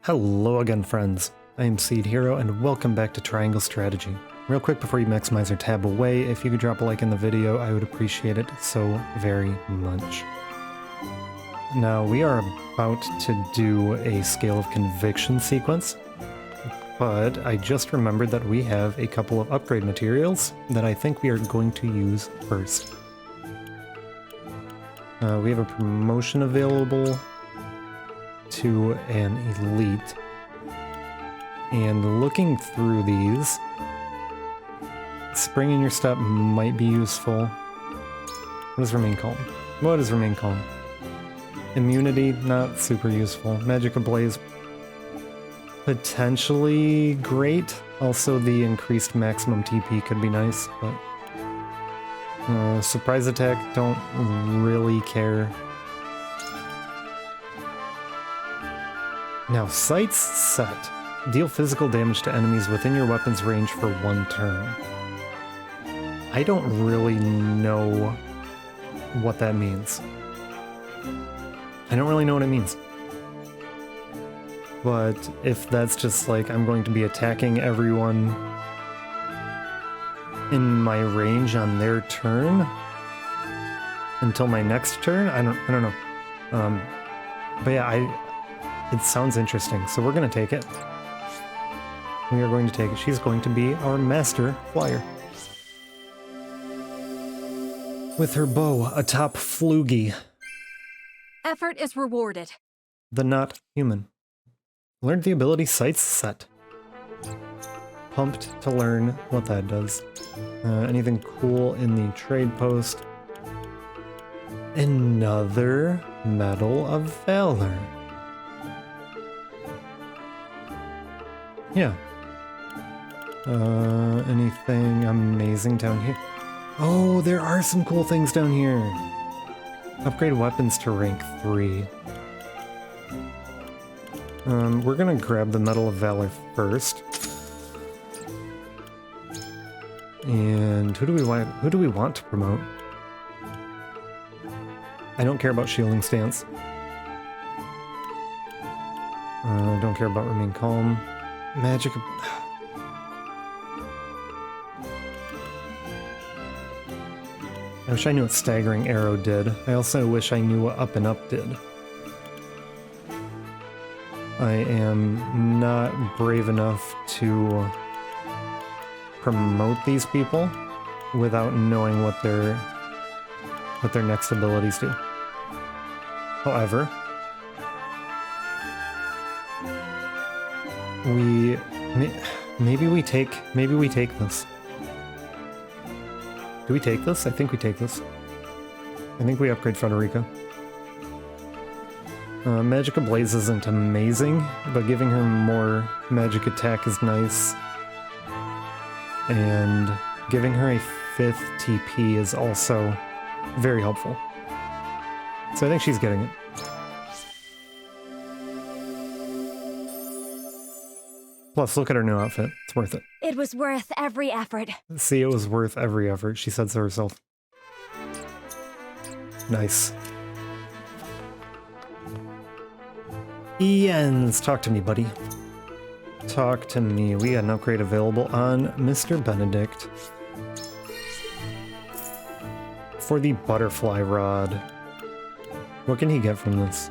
Hello again, friends. I am Seed Hero, and welcome back to Triangle Strategy. Real quick before you maximize or tab away, if you could drop a like in the video, I would appreciate it so very much. Now, we are about to do a Scale of Conviction sequence, but I just remembered that we have a couple of upgrade materials that I think we are going to use first. We have a promotion available to an elite, and looking through these, Spring in your step might be useful. What does remain calm? What does remain calm? Immunity, not super useful. Magic ablaze, potentially great. Also, the increased maximum TP could be nice, but surprise attack, don't really care. Now, sights set. Deal physical damage to enemies within your weapon's range for 1 turn. I don't really know what that means. I don't really know what it means. But if that's just like, I'm going to be attacking everyone in my range on their turn until my next turn, I don't know. But yeah, it sounds interesting, so we're going to take it. We are going to take it. She's going to be our master flyer. With her bow atop Flugy. Effort is rewarded. The not human. Learned the ability Sights Set. Pumped to learn what that does. Anything cool in the trade post? Another Medal of Valor. Yeah. Anything amazing down here? Oh, there are some cool things down here. Upgrade weapons to rank 3. We're gonna grab the Medal of Valor first. And who do we want to promote? I don't care about Shielding Stance. Don't care about Remain Calm. Magic. I wish I knew what Staggering Arrow did. I also wish I knew what Up and Up did. I am not brave enough to promote these people without knowing what their next abilities do. However, maybe we take this. Do we take this? I think we take this. I think we upgrade Frederica. Magic Ablaze isn't amazing, but giving her more magic attack is nice. And giving her a 5th TP is also very helpful. So I think she's getting it. Plus, look at her new outfit. It's worth it. It was worth every effort. See, it was worth every effort. She said so herself. Nice. Ians, talk to me, buddy. Talk to me. We got an upgrade available on Mr. Benedict. For the Butterfly Rod. What can he get from this?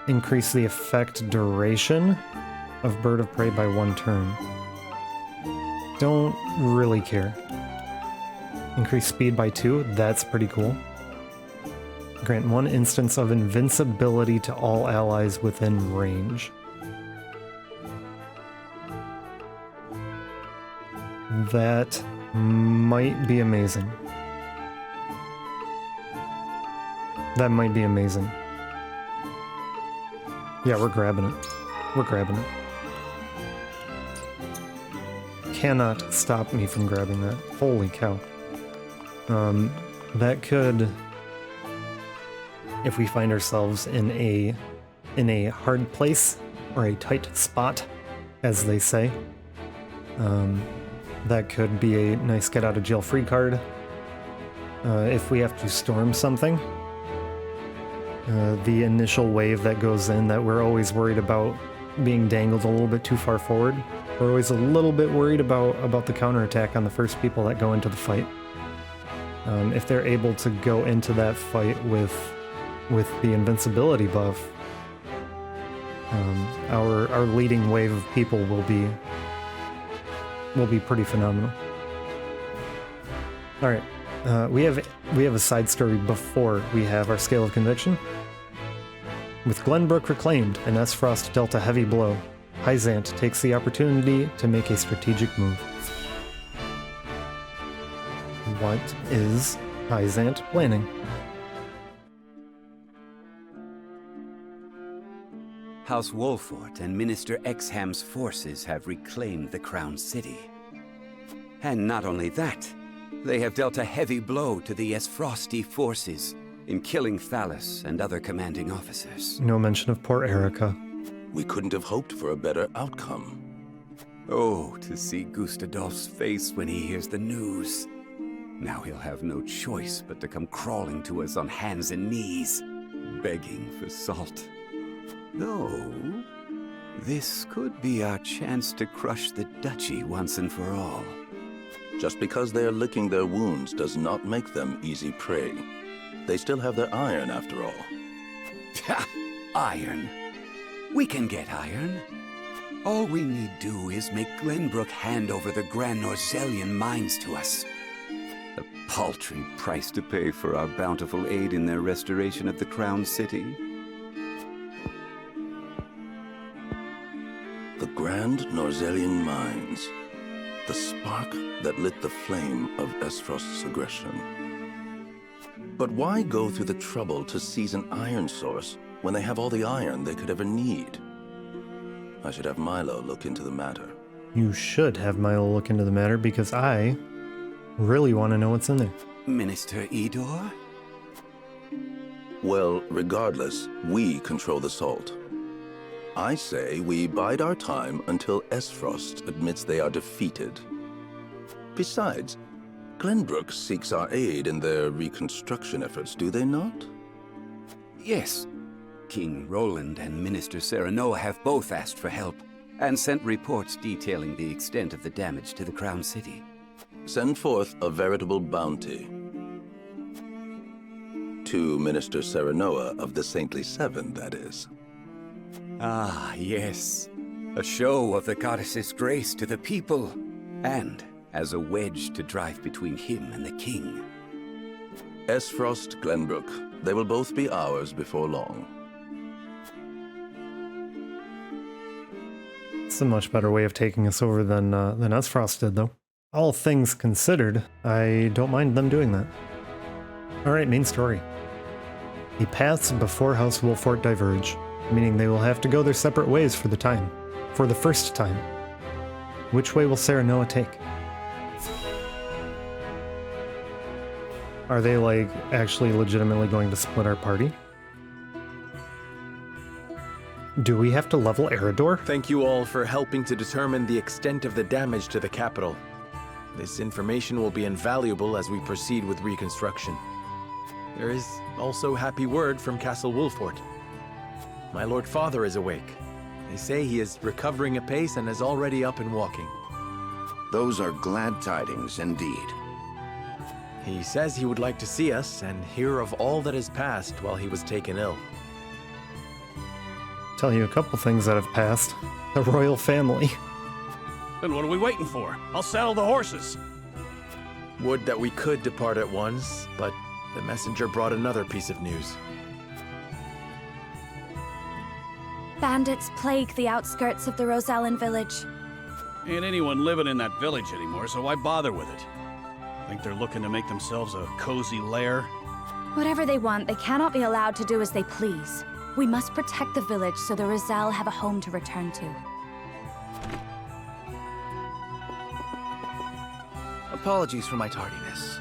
Increase the effect duration of Bird of Prey by 1 turn. Don't really care. Increase speed by 2, that's pretty cool. Grant 1 instance of invincibility to all allies within range. That might be amazing. That might be amazing. Yeah, we're grabbing it. We're grabbing it. Cannot stop me from grabbing that. Holy cow. That could, if we find ourselves in a hard place or a tight spot, as they say, that could be a nice get out of jail free card. If we have to storm something, the initial wave that goes in, that we're always worried about being dangled a little bit too far forward. We're always a little bit worried about the counterattack on the first people that go into the fight. If they're able to go into that fight with the invincibility buff, our leading wave of people will be pretty phenomenal. All right, we have a side story before we have our scale of conviction. With Glenbrook reclaimed and Aesfrost dealt a heavy blow, Hyzant takes the opportunity to make a strategic move. What is Hyzant planning? House Wolffort and Minister Exham's forces have reclaimed the Crown City. And not only that, they have dealt a heavy blow to the Aesfrosti forces in killing Thallus and other commanding officers. No mention of poor Erica. We couldn't have hoped for a better outcome. Oh, to see Gustadolph's face when he hears the news. Now he'll have no choice but to come crawling to us on hands and knees, begging for salt. Though, this could be our chance to crush the duchy once and for all. Just because they are licking their wounds does not make them easy prey. They still have their iron, after all. Ha! Iron. We can get iron. All we need do is make Glenbrook hand over the Grand Norzellian mines to us. A paltry price to pay for our bountiful aid in their restoration of the Crown City. The Grand Norzellian mines. The spark that lit the flame of Aesfrost's aggression. But why go through the trouble to seize an iron source when they have all the iron they could ever need? I should have Milo look into the matter. You should have Milo look into the matter, because I really want to know what's in there. Minister Edor? Well, regardless, we control the salt. I say we bide our time until Aesfrost admits they are defeated. Besides, Glenbrook seeks our aid in their reconstruction efforts, do they not? Yes. King Roland and Minister Serenoa have both asked for help, and sent reports detailing the extent of the damage to the Crown City. Send forth a veritable bounty. To Minister Serenoa of the Saintly Seven, that is. Ah, yes. A show of the goddess's grace to the people, and as a wedge to drive between him and the king. Aesfrost, Glenbrook, they will both be ours before long. It's a much better way of taking us over than Aesfrost did, though. All things considered, I don't mind them doing that. Alright, main story. The paths before House Wolffort diverge, meaning they will have to go their separate ways for the first time. Which way will Serenoa take? Are they, like, actually legitimately going to split our party? Do we have to level Eredor? Thank you all for helping to determine the extent of the damage to the capital. This information will be invaluable as we proceed with reconstruction. There is also happy word from Castle Wolffort. My Lord Father is awake. They say he is recovering apace and is already up and walking. Those are glad tidings indeed. He says he would like to see us and hear of all that has passed while he was taken ill. Tell you a couple things that have passed. The royal family. Then what are we waiting for? I'll saddle the horses. Would that we could depart at once, but the messenger brought another piece of news. Bandits plague the outskirts of the Rosellan village. Ain't anyone living in that village anymore, so why bother with it? Think they're looking to make themselves a cozy lair? Whatever they want, they cannot be allowed to do as they please. We must protect the village so the Roselle have a home to return to. Apologies for my tardiness.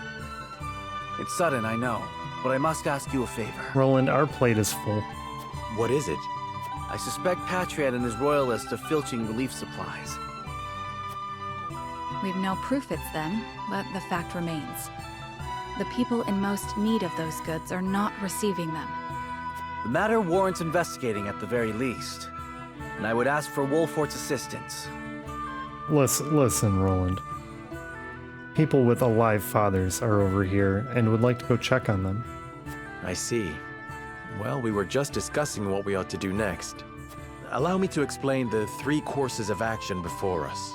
It's sudden, I know, but I must ask you a favor. Roland, our plate is full. What is it? I suspect Patriad and his royalists are filching relief supplies. We've no proof it's them, but the fact remains. The people in most need of those goods are not receiving them. The matter warrants investigating at the very least, and I would ask for Wolffort's assistance. Listen, Roland. People with alive fathers are over here and would like to go check on them. I see. Well, we were just discussing what we ought to do next. Allow me to explain the 3 courses of action before us.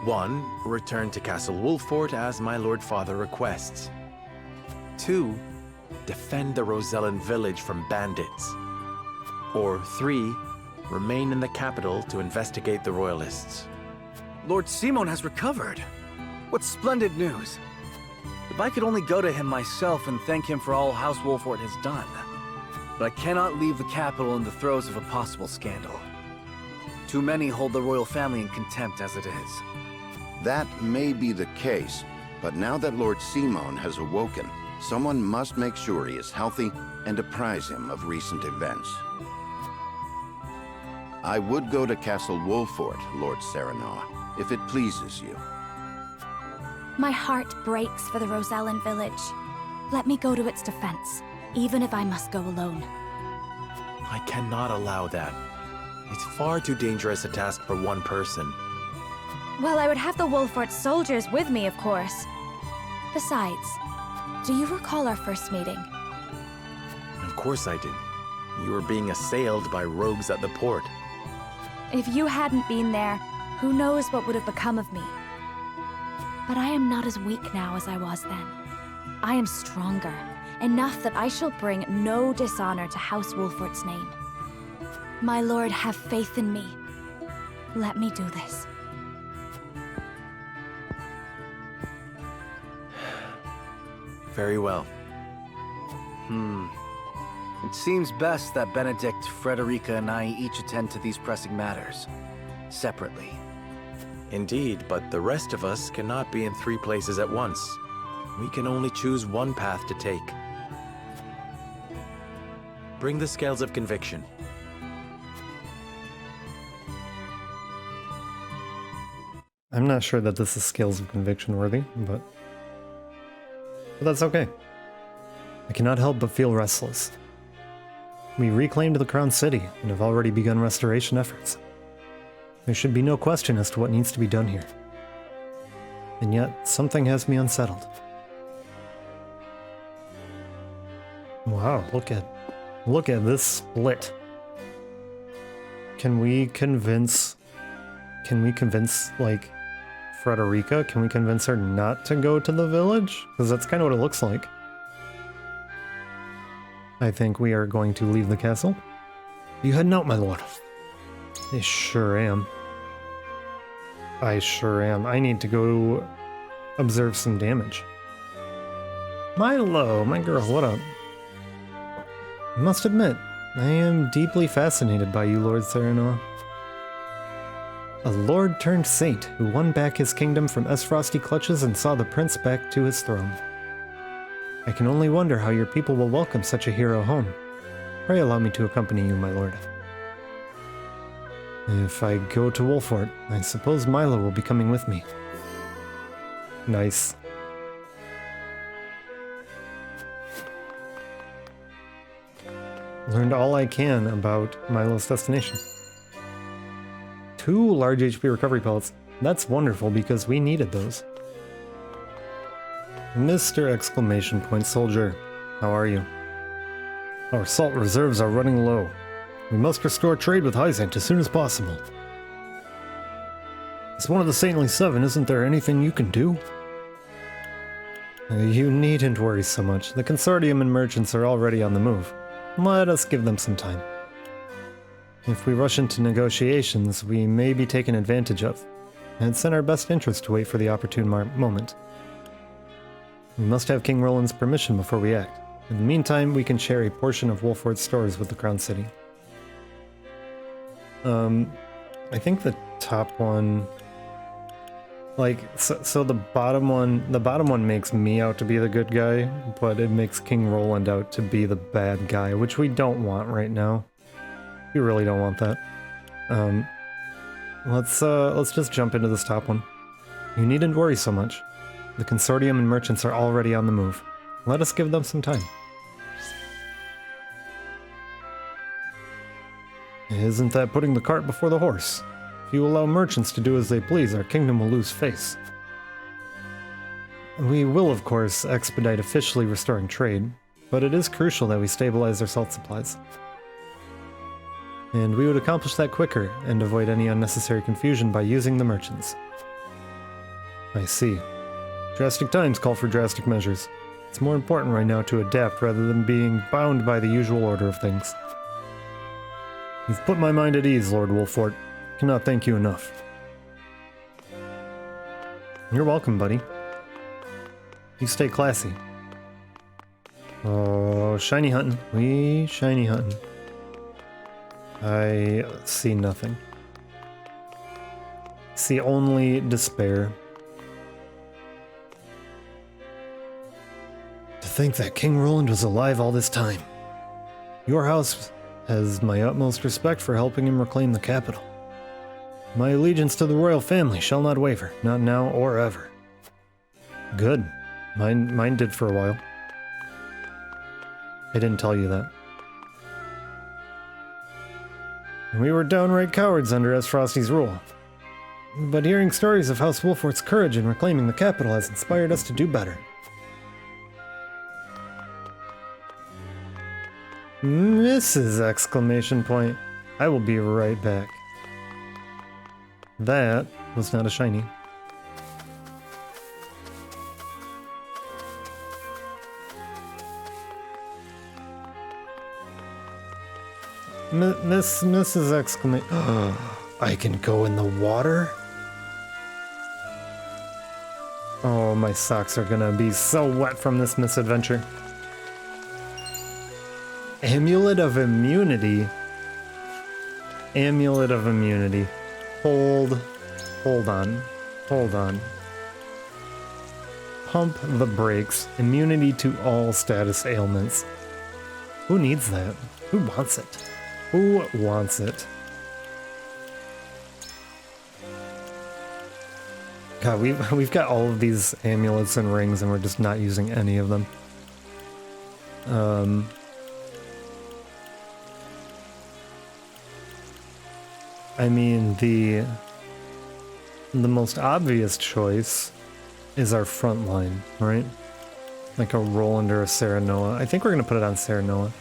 1. Return to Castle Wolffort as my Lord Father requests. 2. Defend the Rosellan village from bandits. Or 3. Remain in the capital to investigate the Royalists. Lord Symon has recovered. What splendid news. If I could only go to him myself and thank him for all House Wolffort has done. But I cannot leave the capital in the throes of a possible scandal. Too many hold the royal family in contempt as it is. That may be the case, but now that Lord Symon has awoken, someone must make sure he is healthy and apprise him of recent events. I would go to Castle Wolffort, Lord Serenoa, if it pleases you. My heart breaks for the Rosellan village. Let me go to its defense, even if I must go alone. I cannot allow that. It's far too dangerous a task for one person. Well, I would have the Wolffort soldiers with me, of course. Besides, do you recall our first meeting? Of course I do. You were being assailed by rogues at the port. If you hadn't been there, who knows what would have become of me. But I am not as weak now as I was then. I am stronger, enough that I shall bring no dishonor to House Wolffort's name. My lord, have faith in me. Let me do this. Very well. It seems best that Benedict, Frederica, and I each attend to these pressing matters, separately. Indeed, but the rest of us cannot be in 3 places at once. We can only choose one path to take. Bring the scales of conviction. I'm not sure that this is scales of conviction worthy, but that's okay. I cannot help but feel restless. We reclaimed the Crown City and have already begun restoration efforts. There should be no question as to what needs to be done here. And yet, something has me unsettled. Wow, look at this split. Can we convince, like, Frederica? Can we convince her not to go to the village? Because that's kind of what it looks like. I think we are going to leave the castle. You heading out, my lord? I sure am. I need to go observe some damage. Milo, my girl, what up? I must admit, I am deeply fascinated by you, Lord Serenoa. A lord turned saint who won back his kingdom from Aesfrosti clutches and saw the prince back to his throne. I can only wonder how your people will welcome such a hero home. Pray allow me to accompany you, my lord. If I go to Wolffort, I suppose Milo will be coming with me. Nice. Learned all I can about Milo's destination. 2 large HP recovery pellets. That's wonderful because we needed those. Mr. Exclamation Point Soldier, how are you? Our salt reserves are running low. We must restore trade with Hyzant as soon as possible. As one of the Saintly Seven, isn't there anything you can do? You needn't worry so much. The Consortium and merchants are already on the move. Let us give them some time. If we rush into negotiations, we may be taken advantage of, and it's in our best interest to wait for the opportune moment. We must have King Roland's permission before we act. In the meantime, we can share a portion of Wolffort's stores with the Crown City. I think the top one, like, so the bottom one makes me out to be the good guy, but it makes King Roland out to be the bad guy, which we don't want right now. We really don't want that. Let's just jump into this top one. You needn't worry so much. The Consortium and merchants are already on the move. Let us give them some time. Isn't that putting the cart before the horse? If you allow merchants to do as they please, our kingdom will lose face. We will, of course, expedite officially restoring trade, but it is crucial that we stabilize our salt supplies. And we would accomplish that quicker and avoid any unnecessary confusion by using the merchants. I see. Drastic times call for drastic measures. It's more important right now to adapt rather than being bound by the usual order of things. You've put my mind at ease, Lord Wolffort. Cannot thank you enough. You're welcome, buddy. You stay classy. Oh, shiny hunting. We shiny hunting. I see nothing. See only despair. To think that King Roland was alive all this time. Your house has my utmost respect for helping him reclaim the capital. My allegiance to the royal family shall not waver, not now or ever. Good. Mine did for a while. I didn't tell you that. We were downright cowards under Aesfrosti's rule. But hearing stories of House Wolffort's courage in reclaiming the capital has inspired us to do better. Mrs. exclamation point. I will be right back. That was not a shiny. Mrs. exclamation. I can go in the water? Oh, my socks are gonna be so wet from this misadventure. Amulet of Immunity. Amulet of Immunity. Hold on. Pump the brakes. Immunity to all status ailments. Who needs that? Who wants it? Who wants it? God, we've got all of these amulets and rings and we're just not using any of them. I mean, the most obvious choice is our front line, right? Like a Roland or a Serenoa. I think we're gonna put it on Serenoa.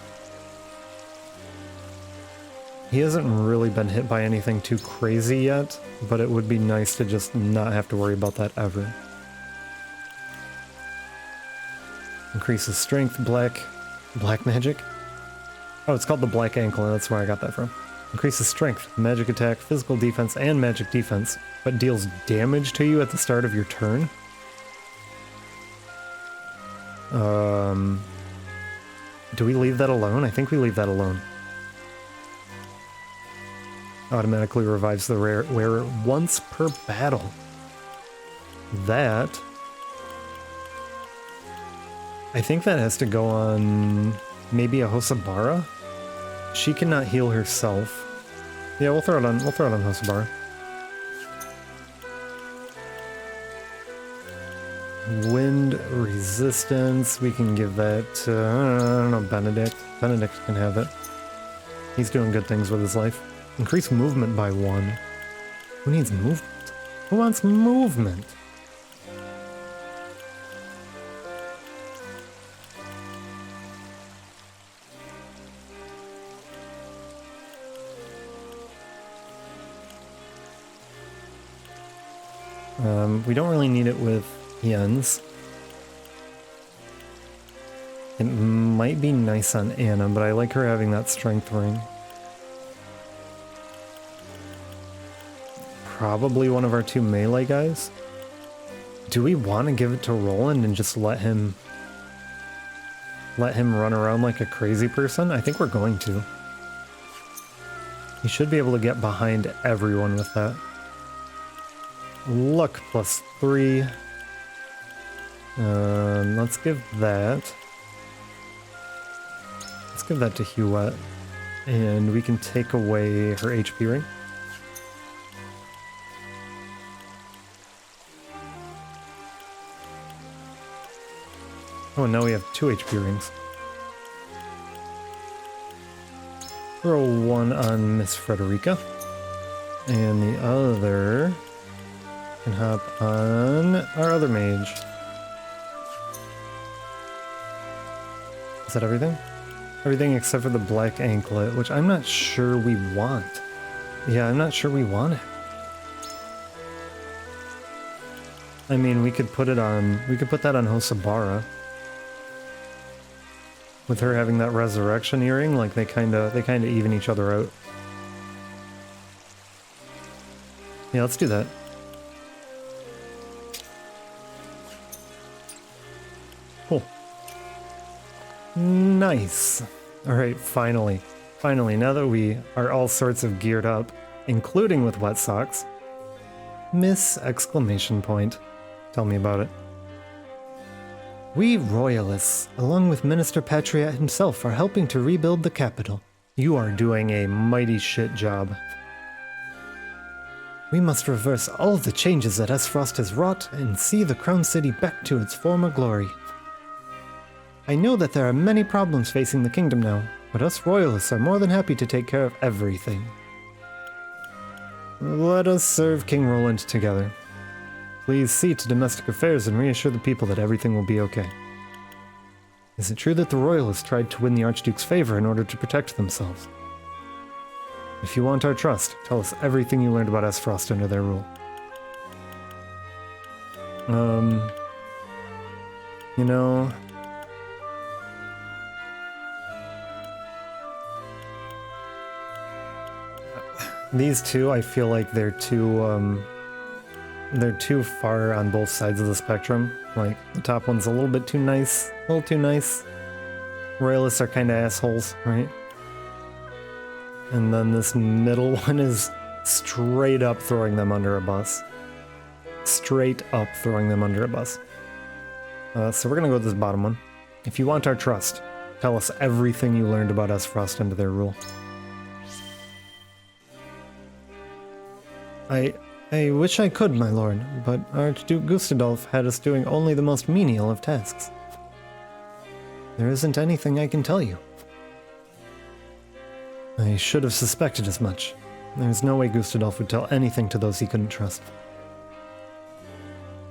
He hasn't really been hit by anything too crazy yet, but it would be nice to just not have to worry about that ever. Increases strength, black magic? Oh, it's called the Black Ankle, that's where I got that from. Increases strength, magic attack, physical defense, and magic defense, but deals damage to you at the start of your turn? Do we leave that alone? I think we leave that alone. Automatically revives the wearer once per battle. That... I think that has to go on maybe a Hosobara? She cannot heal herself. Yeah, we'll throw it on Hosobara. Wind resistance, we can give that to, I don't know, Benedict. Benedict can have it. He's doing good things with his life. Increase movement by 1. Who needs movement? Who wants movement? We don't really need it with Jens. It might be nice on Anna, but I like her having that strength ring. Probably one of our 2 melee guys. Do we want to give it to Roland and just let him run around like a crazy person? I think we're going to. He should be able to get behind everyone with that. Luck +3. Let's give that. Let's give that to Huette. And we can take away her HP ring. Oh, now we have 2 HP rings. Throw one on Miss Frederica. And the other can hop on our other mage. Is that everything? Everything except for the black anklet, which I'm not sure we want. Yeah, I'm not sure we want it. I mean, we could put that on Hosabara. With her having that resurrection earring, like they kinda even each other out. Yeah, let's do that. Cool. Nice. Alright, finally. Finally, now that we are all sorts of geared up, including with wet socks. Miss exclamation point. Tell me about it. We royalists, along with Minister Patriot himself, are helping to rebuild the capital. You are doing a mighty shit job. We must reverse all the changes that Aesfrost has wrought and see the Crown City back to its former glory. I know that there are many problems facing the kingdom now, but us royalists are more than happy to take care of everything. Let us serve King Roland together. Please see to domestic affairs and reassure the people that everything will be okay. Is it true that the royalists tried to win the Archduke's favor in order to protect themselves? If you want our trust, tell us everything you learned about Aesfrost under their rule. You know... These two, I feel like they're too far on both sides of the spectrum. Like, the top one's a little bit too nice, a little too nice. Royalists are kind of assholes, right? And then this middle one is straight up throwing them under a bus. Straight up throwing them under a bus. So we're gonna go with this bottom one. If you want our trust, tell us everything you learned about Aesfrost under their rule. I wish I could, my lord, but Archduke Gustadolph had us doing only the most menial of tasks. There isn't anything I can tell you. I should have suspected as much. There's no way Gustadolph would tell anything to those he couldn't trust.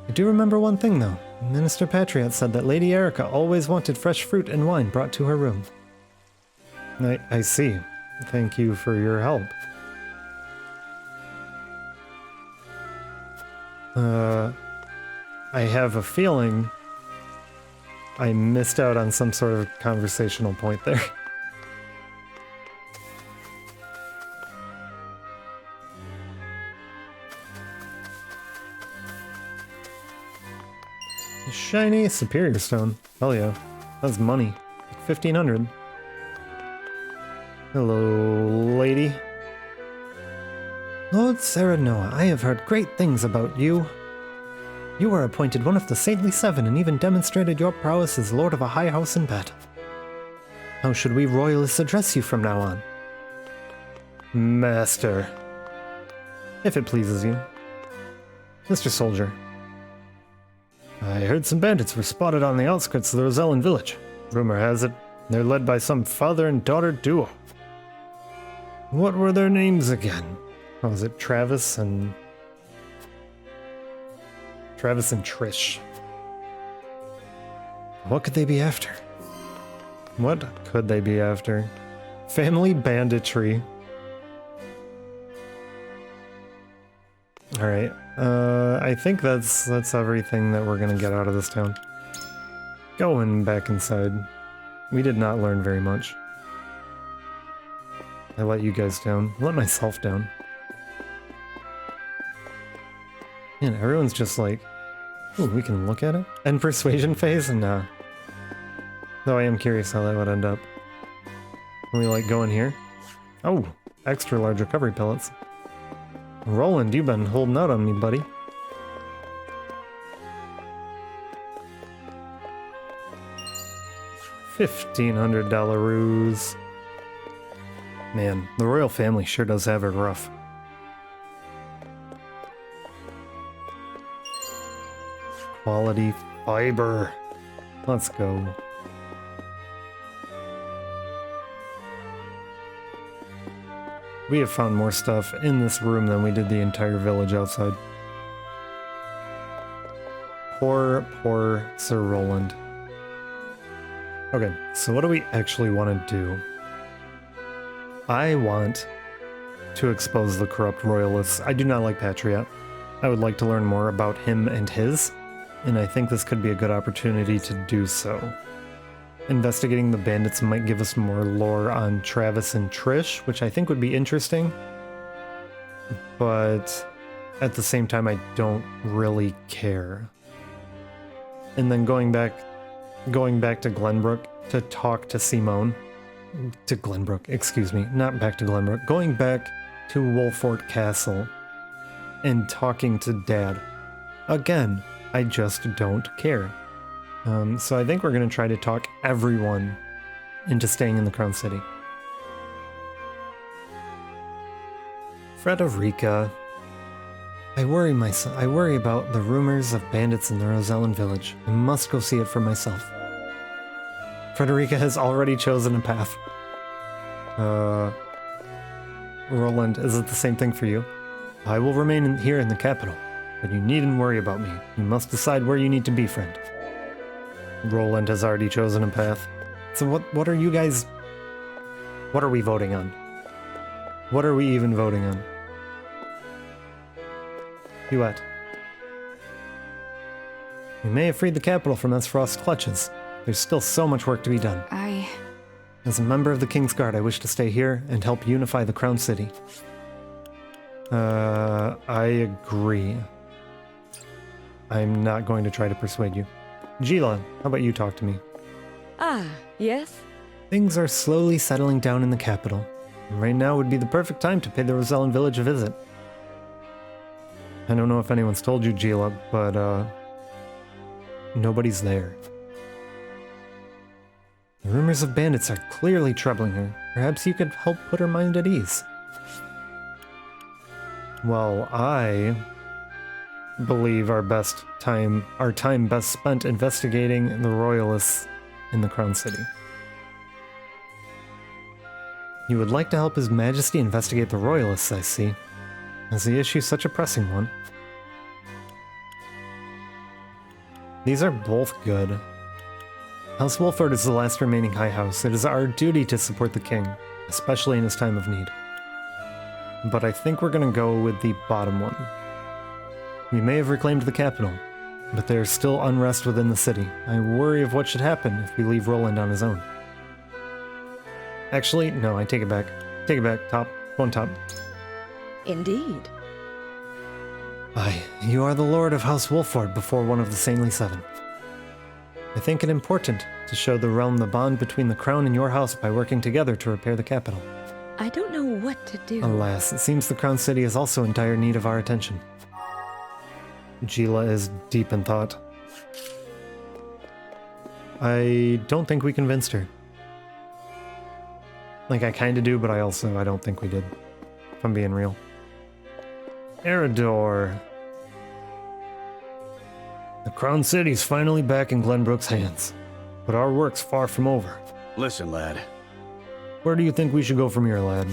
I do remember one thing, though. Minister Patriot said that Lady Erica always wanted fresh fruit and wine brought to her room. I see. Thank you for your help. I have a feeling I missed out on some sort of conversational point there. Shiny Superior Stone. Hell yeah. That's money. Like 1,500. Hello, lady. Lord Serenoa, I have heard great things about you. You were appointed one of the Saintly Seven and even demonstrated your prowess as Lord of a high house in battle. How should we royalists address you from now on? Master. If it pleases you. Mr. Soldier. I heard some bandits were spotted on the outskirts of the Rosellan village. Rumor has it, they're led by some father and daughter duo. What were their names again? Oh, was it Travis and Trish? What could they be after? What could they be after? Family banditry. Alright, I think that's everything that we're gonna get out of this town. Going back inside. We did not learn very much. I let you guys down. I let myself down. Man, everyone's just like, ooh, we can look at it? And persuasion phase? Nah. Though I am curious how that would end up. Can we, like, go in here? Oh, extra large recovery pellets. Roland, you've been holding out on me, buddy. $1,500 ruse. Man, the royal family sure does have it rough. Quality fiber. Let's go. We have found more stuff in this room than we did the entire village outside. Poor Sir Roland. Okay, so what do we actually want to do? I want to expose the corrupt royalists. I do not like Patriot. I would like to learn more about him and his, and I think this could be a good opportunity to do so. Investigating the bandits might give us more lore on Travis and Trish, which I think would be interesting. But at the same time, I don't really care. And then going back to Glenbrook to talk to Symon. To Glenbrook, excuse me, not back to Glenbrook. Going back to Wolffort Castle and talking to Dad. Again, I just don't care. So I think we're going to try to talk everyone into staying in the Crown City. Frederica. I worry about the rumors of bandits in the Rosellan village. I must go see it for myself. Frederica has already chosen a path. Roland, is it the same thing for you? I will remain here in the capital, but you needn't worry about me. You must decide where you need to be, friend. Roland has already chosen a path. So what are you guys... What are we voting on? What are we even voting on? You at? We may have freed the capital from Aesfrost's clutches. There's still so much work to be done. As a member of the King's Guard, I wish to stay here and help unify the Crown City. I agree. I'm not going to try to persuade you. Gila, how about you talk to me? Yes? Things are slowly settling down in the capital. And right now would be the perfect time to pay the Rosellan village a visit. I don't know if anyone's told you, Gila, but, nobody's there. The rumors of bandits are clearly troubling her. Perhaps you could help put her mind at ease. Well, I believe our time best spent investigating the royalists in the Crown City. You would like to help His Majesty investigate the royalists, I see. Is the issue such a pressing one? These are both good. House Wolffort is the last remaining high house. It is our duty to support the king, especially in his time of need. But I think we're gonna go with the bottom one. We may have reclaimed the capital, but there is still unrest within the city. I worry of what should happen if we leave Roland on his own. Actually, no, I take it back. Take it back, top. One top. Indeed. Aye, you are the Lord of House Wolffort before one of the Saintly Seven. I think it important to show the realm the bond between the crown and your house by working together to repair the capital. I don't know what to do. Alas, it seems the Crown City is also in dire need of our attention. Gila is deep in thought. I don't think we convinced her. Like, I kinda do, but I don't think we did. If I'm being real. Eridor. The Crown City's finally back in Glenbrook's hands. But our work's far from over. Listen, lad. Where do you think we should go from here, lad?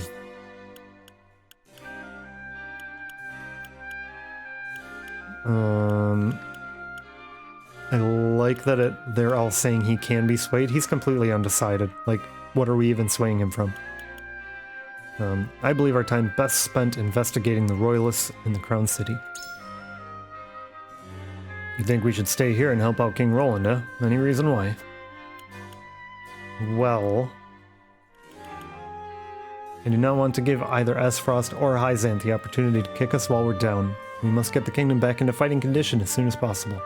I like that they're all saying he can be swayed. He's completely undecided. Like, what are we even swaying him from? I believe our time best spent investigating the royalists in the Crown City. You think we should stay here and help out King Roland, eh? Any reason why? Well... I do not want to give either Aesfrost or Hyzanth the opportunity to kick us while we're down. We must get the kingdom back into fighting condition as soon as possible.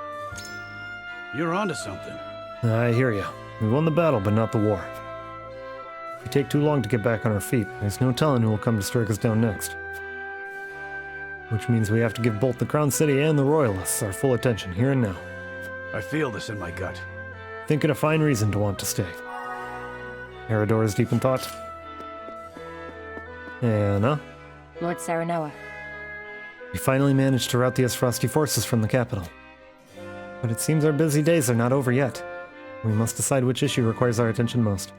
You're onto something. I hear ya. We won the battle, but not the war. If we take too long to get back on our feet, there's no telling who will come to strike us down next. Which means we have to give both the Crown City and the Royalists our full attention here and now. I feel this in my gut. Think it a fine reason to want to stay. Eridor is deep in thought. Anna? Lord Serenoa. We finally managed to rout the Aesfrosti forces from the capital. But it seems our busy days are not over yet. We must decide which issue requires our attention most.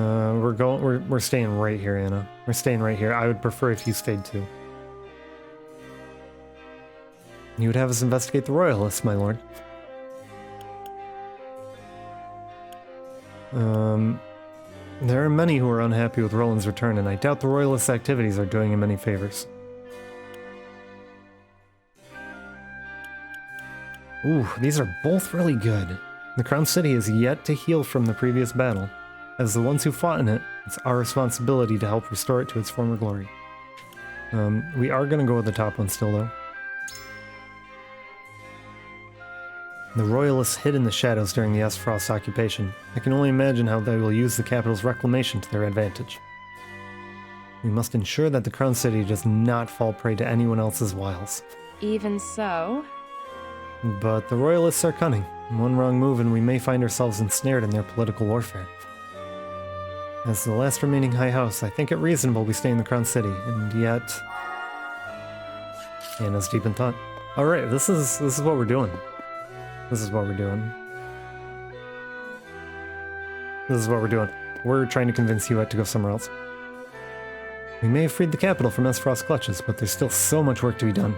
We're staying right here, Anna. We're staying right here. I would prefer if you stayed too. You would have us investigate the royalists, my lord. There are many who are unhappy with Roland's return, and I doubt the royalists' activities are doing him any favors. Ooh, these are both really good. The Crown City is yet to heal from the previous battle. As the ones who fought in it, it's our responsibility to help restore it to its former glory. We are gonna go with the top one still, though. The royalists hid in the shadows during the Aesfrost occupation. I can only imagine how they will use the capital's reclamation to their advantage. We must ensure that the Crown City does not fall prey to anyone else's wiles. Even so... But the royalists are cunning. One wrong move and we may find ourselves ensnared in their political warfare. As the last remaining High House, I think it reasonable we stay in the Crown City, and yet... Anna's deep in thought. Alright, this is what we're doing. This is what we're doing. This is what we're doing. We're trying to convince Hewitt to go somewhere else. We may have freed the capital from Aesfrost's clutches, but there's still so much work to be done.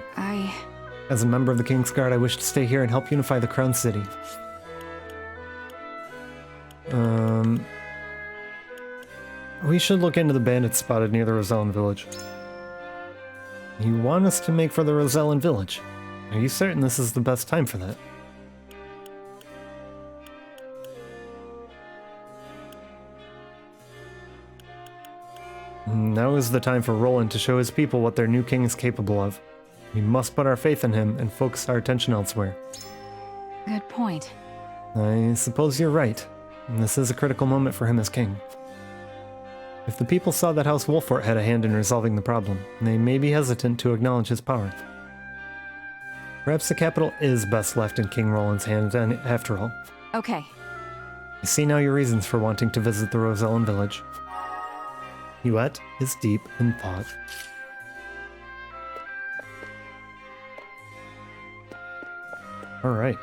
As a member of the King's Guard, I wish to stay here and help unify the Crown City. We should look into the bandits spotted near the Rosellan village. You want us to make for the Rosellan village? Are you certain this is the best time for that? Now is the time for Roland to show his people what their new king is capable of. We must put our faith in him and focus our attention elsewhere. Good point. I suppose you're right. This is a critical moment for him as king. If the people saw that House Wolffort had a hand in resolving the problem, they may be hesitant to acknowledge his power. Perhaps the capital is best left in King Roland's hands, after all. Okay. I see now your reasons for wanting to visit the Rosellan village. Hewitt is deep in thought. Alright.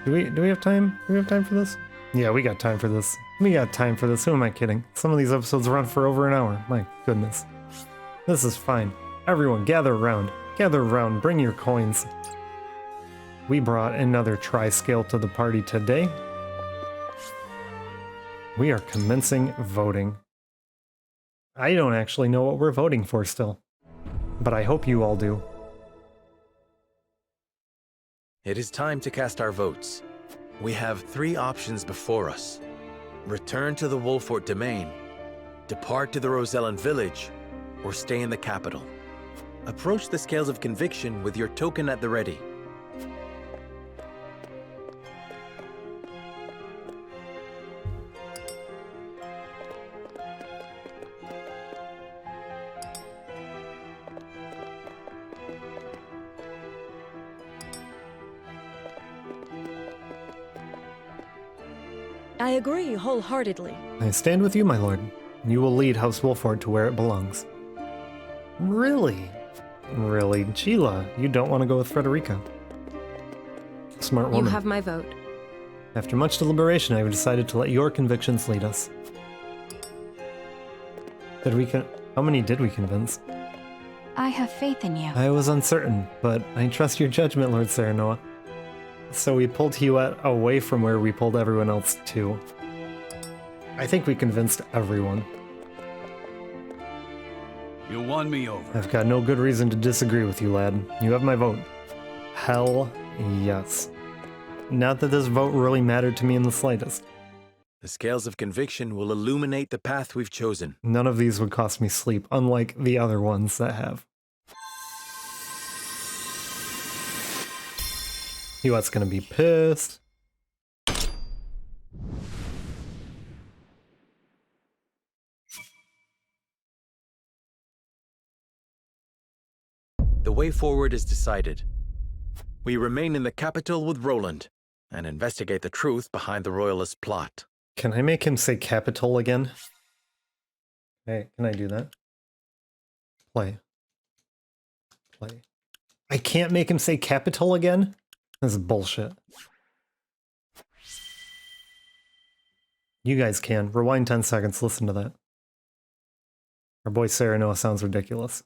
Do we have time? Do we have time for this? Yeah, we got time for this. We got time for this. Who am I kidding? Some of these episodes run for over an hour. My goodness. This is fine. Everyone, gather around. Gather around. Bring your coins. We brought another tri-scale to the party today. We are commencing voting. I don't actually know what we're voting for still, but I hope you all do. It is time to cast our votes. We have 3 options before us. Return to the Wolffort domain, depart to the Rosellan village, or stay in the capital. Approach the scales of conviction with your token at the ready. I agree wholeheartedly. I stand with you, my lord. You will lead House Wolffort to where it belongs. Really? Really? Sheila, you don't want to go with Frederica. Smart woman. You have my vote. After much deliberation, I have decided to let your convictions lead us. How many did we convince? I have faith in you. I was uncertain, but I trust your judgment, Lord Serenoa. So we pulled Hewitt away from where we pulled everyone else to. I think we convinced everyone. You won me over. I've got no good reason to disagree with you, lad. You have my vote. Hell yes. Not that this vote really mattered to me in the slightest. The scales of conviction will illuminate the path we've chosen. None of these would cost me sleep, unlike the other ones that have. Hewitt's gonna be pissed. The way forward is decided. We remain in the capital with Roland and investigate the truth behind the royalist plot. Can I make him say capital again? Hey, can I do that? Play. Play. I can't make him say capital again? This is bullshit. You guys can. Rewind 10 seconds, listen to that. Our boy Serenoa sounds ridiculous.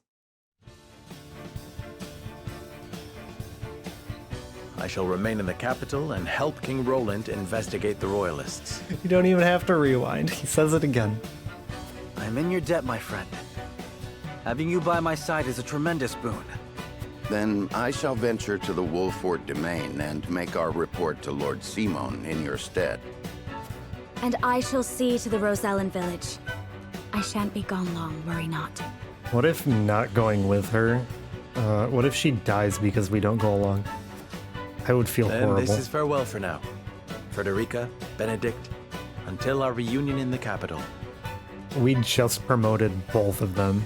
I shall remain in the capital and help King Roland investigate the royalists. You don't even have to rewind. He says it again. I'm in your debt, my friend. Having you by my side is a tremendous boon. Then I shall venture to the Wolffort domain and make our report to Lord Symon in your stead. And I shall see to the Rosellen village. I shan't be gone long, worry not. What if not going with her? What if she dies because we don't go along? I would feel Then horrible. this is farewell for now. Frederica, Benedict, until our reunion in the capital. We just promoted both of them.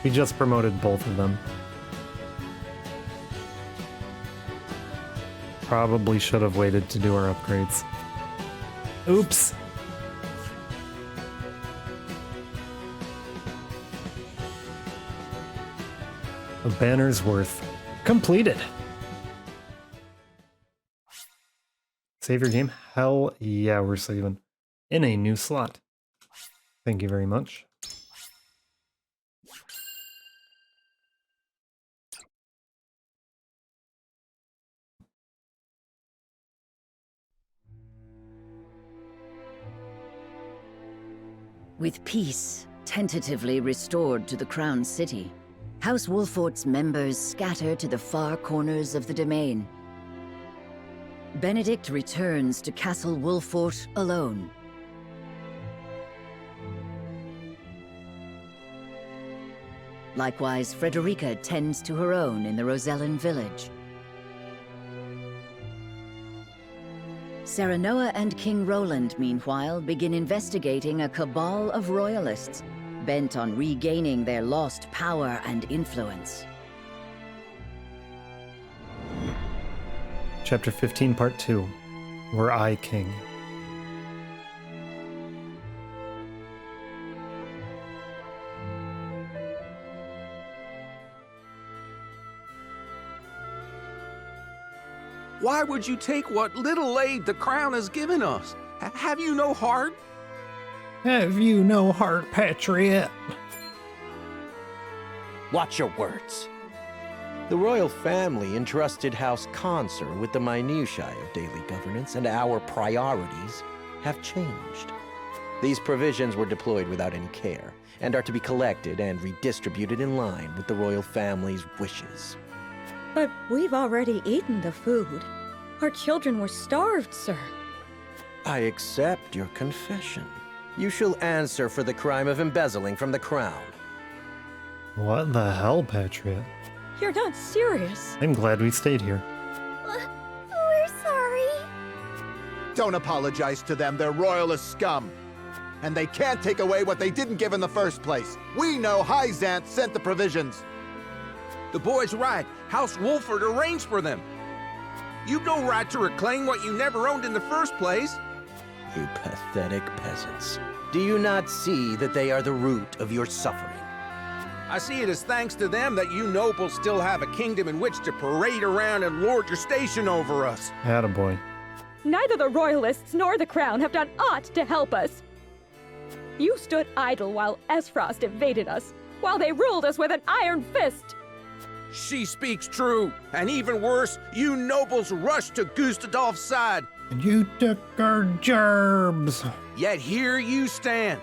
We just promoted both of them. Probably should have waited to do our upgrades. Oops. A banner's worth. Completed. Save your game? Hell yeah, we're saving. In a new slot. Thank you very much. With peace tentatively restored to the Crown City, House Wolffort's members scatter to the far corners of the domain. Benedict returns to Castle Wolffort alone. Likewise, Frederica tends to her own in the Rosellen village. Serenoa and King Roland, meanwhile, begin investigating a cabal of royalists, bent on regaining their lost power and influence. Chapter 15, Part 2. Were I King? Why would you take what little aid the crown has given us? Have you no heart? Have you no heart, patriot? Watch your words. The royal family entrusted House Consort with the minutiae of daily governance, and our priorities have changed. These provisions were deployed without any care, and are to be collected and redistributed in line with the royal family's wishes. But we've already eaten the food. Our children were starved, sir. I accept your confession. You shall answer for the crime of embezzling from the crown. What the hell, patriot? You're not serious. I'm glad we stayed here. We're sorry. Don't apologize to them, they're royalist scum. And they can't take away what they didn't give in the first place. We know Hyzanth sent the provisions. The boy's right. House Wolffort arranged for them. You've no right to reclaim what you never owned in the first place. You pathetic peasants. Do you not see that they are the root of your suffering? I see it as thanks to them that you nobles still have a kingdom in which to parade around and lord your station over us. Attaboy. Neither the royalists nor the crown have done aught to help us. You stood idle while Aesfrost invaded us, while they ruled us with an iron fist. She speaks true, and even worse, you nobles rushed to Gustadolph's side. And you took our gerbs. Yet here you stand,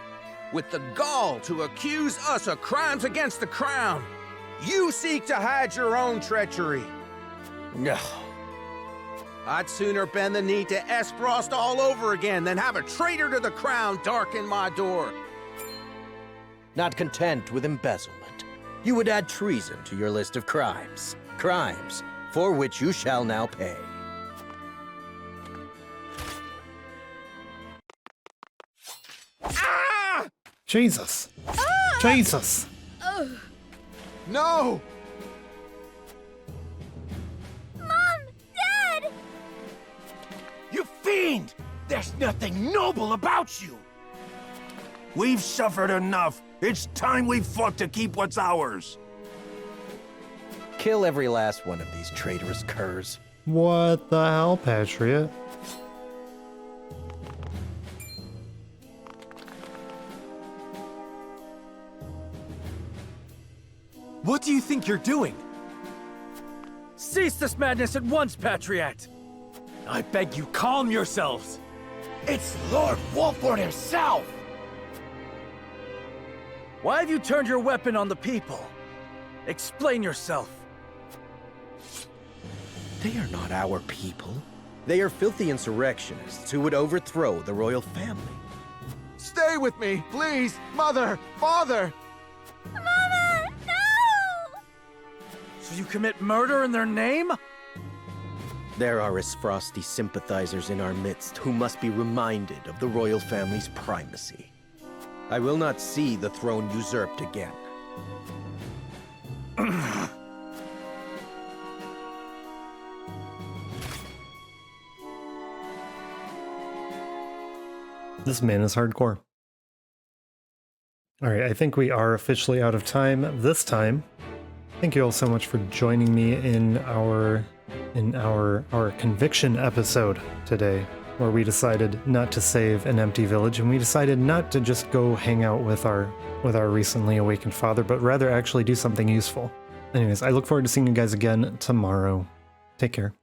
with the gall to accuse us of crimes against the crown. You seek to hide your own treachery. No. I'd sooner bend the knee to Aesfrost all over again than have a traitor to the crown darken my door. Not content with embezzlement, you would add treason to your list of crimes. Crimes for which you shall now pay. Ah! Jesus. Ah! Jesus. No! Mom! Dad! You fiend! There's nothing noble about you! We've suffered enough. It's time we fought to keep what's ours. Kill every last one of these traitorous curs. What the hell, patriot? What do you think you're doing? Cease this madness at once, Patriot! I beg you, calm yourselves! It's Lord Wolffort himself! Why have you turned your weapon on the people? Explain yourself. They are not our people. They are filthy insurrectionists who would overthrow the royal family. Stay with me, please! Mother! Father! Mama, no! So you commit murder in their name? There are Aesfrosti sympathizers in our midst who must be reminded of the royal family's primacy. I will not see the throne usurped again. This man is hardcore. All right, I think we are officially out of time this time. Thank you all so much for joining me in our conviction episode today, where we decided not to save an empty village, and we decided not to just go hang out with our recently awakened father, but rather actually do something useful. Anyways, I look forward to seeing you guys again tomorrow. Take care.